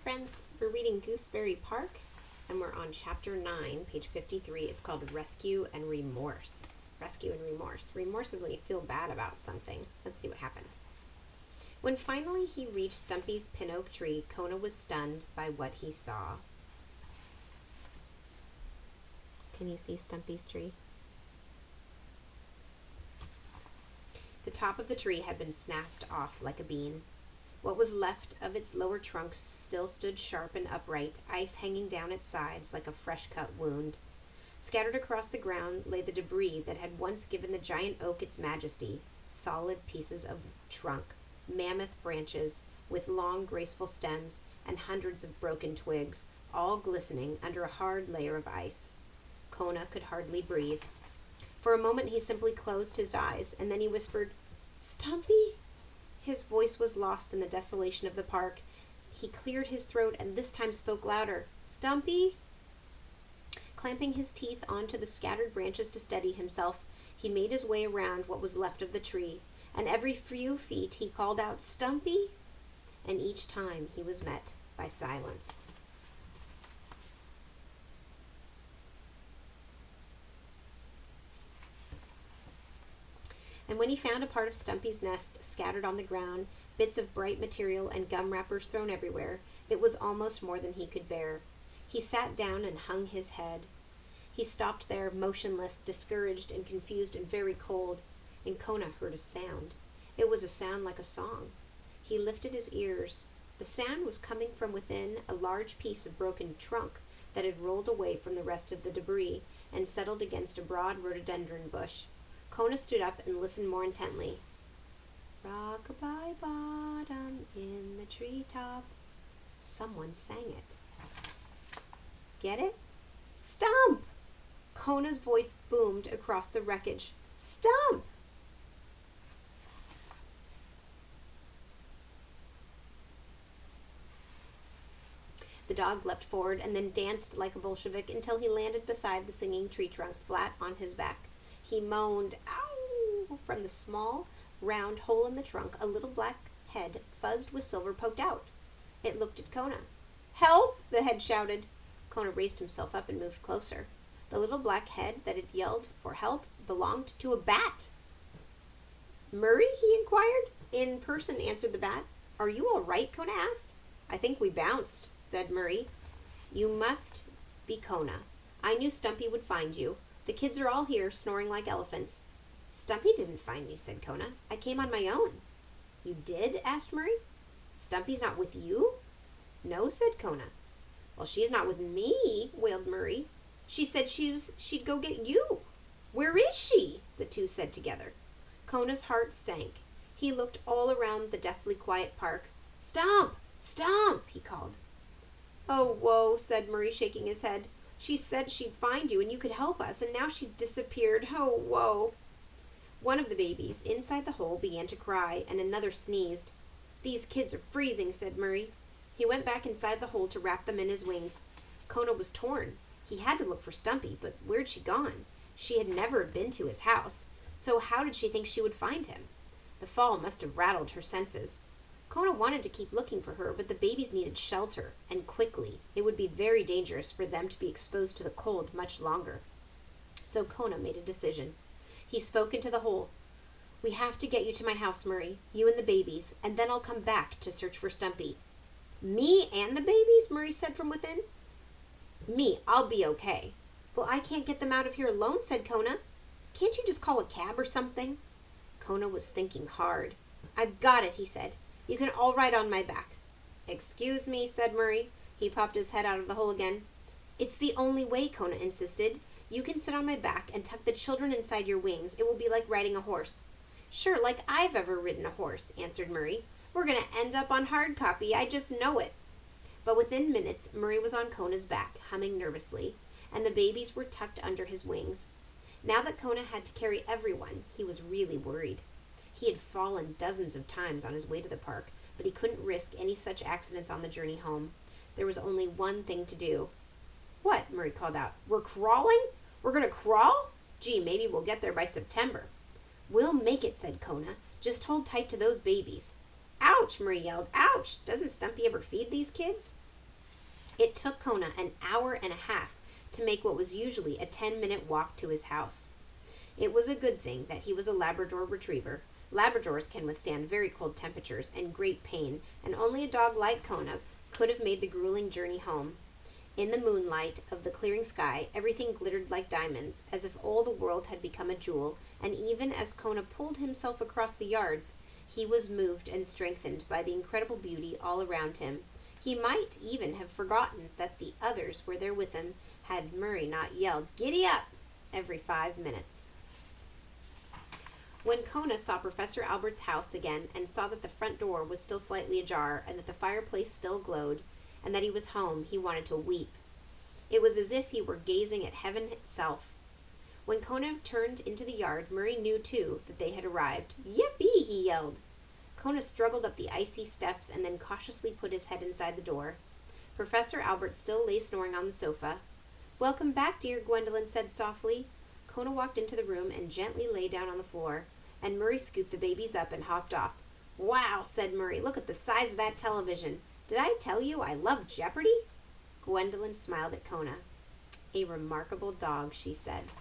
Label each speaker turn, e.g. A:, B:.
A: friends. We're reading Gooseberry Park, and we're on chapter 9, page 53. It's called Rescue and Remorse. Rescue and Remorse. Remorse is when you feel bad about something. Let's see what happens. When finally he reached Stumpy's pin oak tree, Kona was stunned by what he saw. Can you see Stumpy's tree? The top of the tree had been snapped off like a bean. What was left of its lower trunk still stood sharp and upright, ice hanging down its sides like a fresh-cut wound. Scattered across the ground lay the debris that had once given the giant oak its majesty, solid pieces of trunk, mammoth branches with long, graceful stems, and hundreds of broken twigs, all glistening under a hard layer of ice. Kona could hardly breathe. For a moment he simply closed his eyes, and then he whispered, "Stumpy?" His voice was lost in the desolation of the park. He cleared his throat and this time spoke louder. "Stumpy?" Clamping his teeth onto the scattered branches to steady himself, he made his way around what was left of the tree, and every few feet he called out, "Stumpy?" And each time he was met by silence. And when he found a part of Stumpy's nest scattered on the ground, bits of bright material and gum wrappers thrown everywhere, it was almost more than he could bear. He sat down and hung his head. He stopped there, motionless, discouraged and confused and very cold, and Kona heard a sound. It was a sound like a song. He lifted his ears. The sound was coming from within a large piece of broken trunk that had rolled away from the rest of the debris and settled against a broad rhododendron bush. Kona stood up and listened more intently. "Rock-a-bye bottom in the treetop." Someone sang it. Get it? "Stump!" Kona's voice boomed across the wreckage. "Stump!" The dog leapt forward and then danced like a Bolshevik until he landed beside the singing tree trunk, flat on his back. He moaned, "Ow!" From the small, round hole in the trunk, a little black head, fuzzed with silver, poked out. It looked at Kona. "Help!" the head shouted. Kona raised himself up and moved closer. The little black head that had yelled for help belonged to a bat. "Murray?" he inquired. "In person," answered the bat. "Are you all right?" Kona asked. "I think we bounced," said Murray. "You must be Kona. I knew Stumpy would find you. The kids are all here, snoring like elephants." "Stumpy didn't find me," said Kona. "I came on my own." "You did?" asked Murray. "Stumpy's not with you?" "No," said Kona. "Well, she's not with me," wailed Murray. "She said she'd go get you." "Where is she?" the two said together. Kona's heart sank. He looked all around the deathly quiet park. "Stump! Stump!" he called. "Oh, whoa," said Murray, shaking his head. "She said she'd find you and you could help us, and now she's disappeared. Oh, whoa." One of the babies inside the hole began to cry, and another sneezed. "These kids are freezing," said Murray. He went back inside the hole to wrap them in his wings. Kona was torn. He had to look for Stumpy, but where'd she gone? She had never been to his house, so how did she think she would find him? The fall must have rattled her senses. Kona wanted to keep looking for her, but the babies needed shelter, and quickly. It would be very dangerous for them to be exposed to the cold much longer. So Kona made a decision. He spoke into the hole. "We have to get you to my house, Murray, you and the babies, and then I'll come back to search for Stumpy." "Me and the babies?" Murray said from within. "Me, I'll be okay." "Well, I can't get them out of here alone," said Kona. "Can't you just call a cab or something?" Kona was thinking hard. "I've got it," he said. "You can all ride on my back." "Excuse me," said Murray. He popped his head out of the hole again. "It's the only way," Kona insisted. "You can sit on my back and tuck the children inside your wings. It will be like riding a horse." "Sure, like I've ever ridden a horse," answered Murray. "We're going to end up on hard copy. I just know it." But within minutes, Murray was on Kona's back, humming nervously, and the babies were tucked under his wings. Now that Kona had to carry everyone, he was really worried. He had fallen dozens of times on his way to the park, but he couldn't risk any such accidents on the journey home. There was only one thing to do. "What?" Murray called out. "We're crawling? We're going to crawl? Gee, maybe we'll get there by September." "We'll make it," said Kona. "Just hold tight to those babies." "Ouch!" Murray yelled. "Ouch! Doesn't Stumpy ever feed these kids?" It took Kona an hour and a half to make what was usually a 10-minute walk to his house. It was a good thing that he was a Labrador retriever. Labradors can withstand very cold temperatures and great pain, and only a dog like Kona could have made the grueling journey home. In the moonlight of the clearing sky, everything glittered like diamonds, as if all the world had become a jewel, and even as Kona pulled himself across the yards, he was moved and strengthened by the incredible beauty all around him. He might even have forgotten that the others were there with him, had Murray not yelled, "Giddy up!" every 5 minutes. When Kona saw Professor Albert's house again and saw that the front door was still slightly ajar and that the fireplace still glowed and that he was home, he wanted to weep. It was as if he were gazing at heaven itself. When Kona turned into the yard, Murray knew, too, that they had arrived. "Yippee!" he yelled. Kona struggled up the icy steps and then cautiously put his head inside the door. Professor Albert still lay snoring on the sofa. "Welcome back, dear," Gwendolyn said softly. Kona walked into the room and gently lay down on the floor, and Murray scooped the babies up and hopped off. "Wow," said Murray, "look at the size of that television. Did I tell you I love Jeopardy?" Gwendolyn smiled at Kona. "A remarkable dog," she said.